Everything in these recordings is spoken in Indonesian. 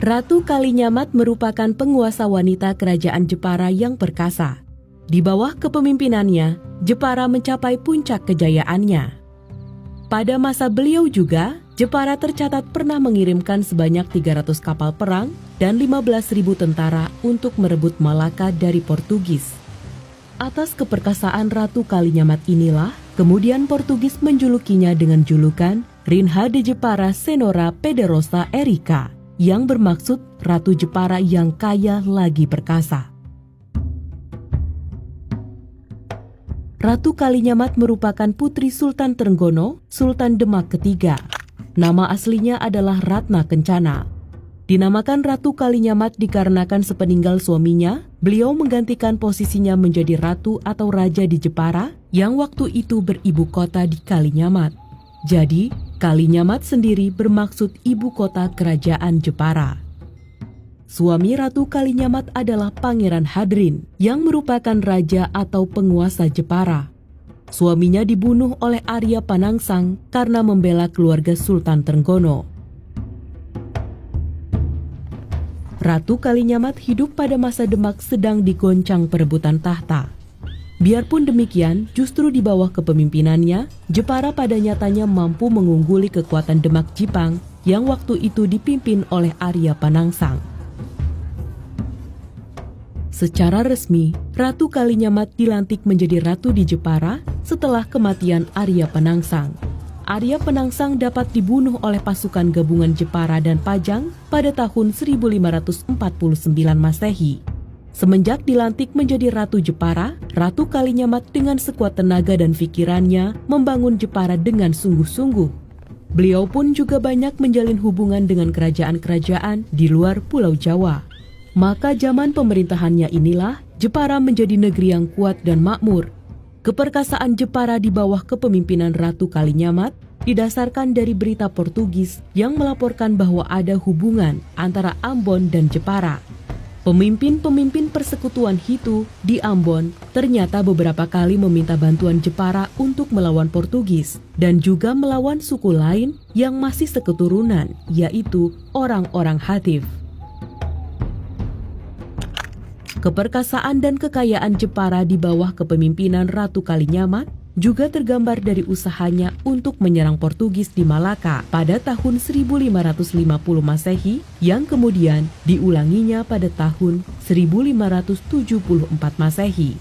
Ratu Kalinyamat merupakan penguasa wanita kerajaan Jepara yang perkasa. Di bawah kepemimpinannya, Jepara mencapai puncak kejayaannya. Pada masa beliau juga, Jepara tercatat pernah mengirimkan sebanyak 300 kapal perang dan 15.000 tentara untuk merebut Malaka dari Portugis. Atas keperkasaan Ratu Kalinyamat inilah, kemudian Portugis menjulukinya dengan julukan Rainha de Jepara Senhora Poderosa Erika, yang bermaksud Ratu Jepara yang kaya lagi perkasa. Ratu Kalinyamat merupakan putri Sultan Trenggono, Sultan Demak ketiga. Nama aslinya adalah Ratna Kencana. Dinamakan Ratu Kalinyamat dikarenakan sepeninggal suaminya, beliau menggantikan posisinya menjadi ratu atau raja di Jepara yang waktu itu beribu kota di Kalinyamat. Jadi, Kalinyamat sendiri bermaksud ibu kota kerajaan Jepara. Suami Ratu Kalinyamat adalah Pangeran Hadrin yang merupakan raja atau penguasa Jepara. Suaminya dibunuh oleh Arya Panangsang karena membela keluarga Sultan Trenggono. Ratu Kalinyamat hidup pada masa Demak sedang digoncang perebutan tahta. Biarpun demikian, justru di bawah kepemimpinannya, Jepara pada nyatanya mampu mengungguli kekuatan Demak Jipang yang waktu itu dipimpin oleh Arya Panangsang. Secara resmi, Ratu Kalinyamat dilantik menjadi ratu di Jepara setelah kematian Arya Panangsang. Arya Panangsang dapat dibunuh oleh pasukan gabungan Jepara dan Pajang pada tahun 1549 Masehi. Semenjak dilantik menjadi Ratu Jepara, Ratu Kalinyamat dengan sekuat tenaga dan pikirannya membangun Jepara dengan sungguh-sungguh. Beliau pun juga banyak menjalin hubungan dengan kerajaan-kerajaan di luar Pulau Jawa. Maka zaman pemerintahannya inilah Jepara menjadi negeri yang kuat dan makmur. Keperkasaan Jepara di bawah kepemimpinan Ratu Kalinyamat didasarkan dari berita Portugis yang melaporkan bahwa ada hubungan antara Ambon dan Jepara. Pemimpin-pemimpin persekutuan Hitu di Ambon ternyata beberapa kali meminta bantuan Jepara untuk melawan Portugis dan juga melawan suku lain yang masih seketurunan, yaitu orang-orang Hatif. Keperkasaan dan kekayaan Jepara di bawah kepemimpinan Ratu Kalinyamat juga tergambar dari usahanya untuk menyerang Portugis di Malaka pada tahun 1550 Masehi yang kemudian diulanginya pada tahun 1574 Masehi.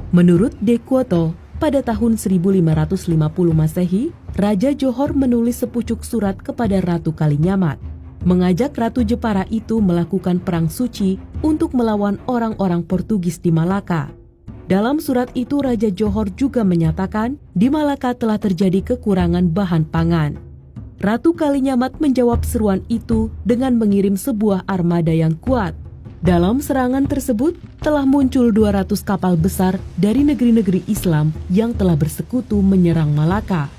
Menurut De Quoto, pada tahun 1550 Masehi, Raja Johor menulis sepucuk surat kepada Ratu Kalinyamat, mengajak Ratu Jepara itu melakukan perang suci untuk melawan orang-orang Portugis di Malaka. Dalam surat itu Raja Johor juga menyatakan di Malaka telah terjadi kekurangan bahan pangan. Ratu Kalinyamat menjawab seruan itu dengan mengirim sebuah armada yang kuat. Dalam serangan tersebut telah muncul 200 kapal besar dari negeri-negeri Islam yang telah bersekutu menyerang Malaka.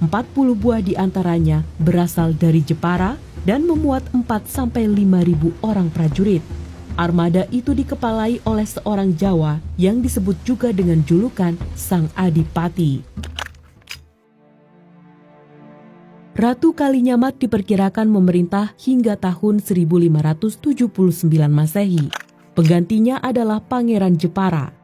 40 buah di antaranya berasal dari Jepara dan memuat 4-5 ribu orang prajurit. Armada itu dikepalai oleh seorang Jawa yang disebut juga dengan julukan Sang Adipati. Ratu Kalinyamat diperkirakan memerintah hingga tahun 1579 Masehi. Penggantinya adalah Pangeran Jepara.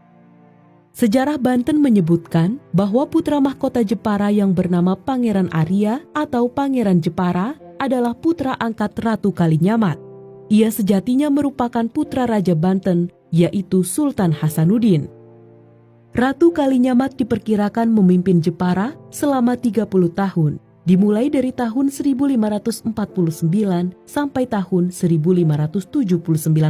Sejarah Banten menyebutkan bahwa putra mahkota Jepara yang bernama Pangeran Arya atau Pangeran Jepara adalah putra angkat Ratu Kalinyamat. Ia sejatinya merupakan putra Raja Banten, yaitu Sultan Hasanuddin. Ratu Kalinyamat diperkirakan memimpin Jepara selama 30 tahun, dimulai dari tahun 1549 sampai tahun 1579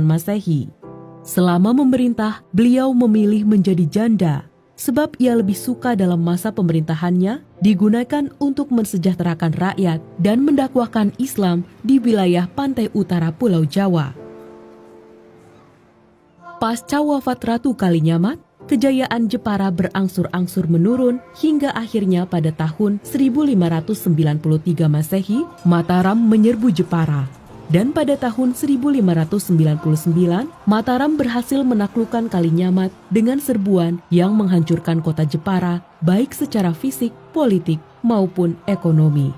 Masehi. Selama memerintah, beliau memilih menjadi janda, sebab ia lebih suka dalam masa pemerintahannya digunakan untuk mensejahterakan rakyat dan mendakwahkan Islam di wilayah pantai utara Pulau Jawa. Pasca wafat Ratu Kalinyamat, kejayaan Jepara berangsur-angsur menurun hingga akhirnya pada tahun 1593 Masehi, Mataram menyerbu Jepara. Dan pada tahun 1599, Mataram berhasil menaklukkan Kalinyamat dengan serbuan yang menghancurkan kota Jepara, baik secara fisik, politik, maupun ekonomi.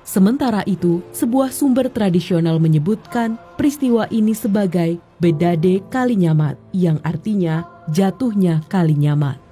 Sementara itu, sebuah sumber tradisional menyebutkan peristiwa ini sebagai Bedade Kalinyamat, yang artinya jatuhnya Kalinyamat.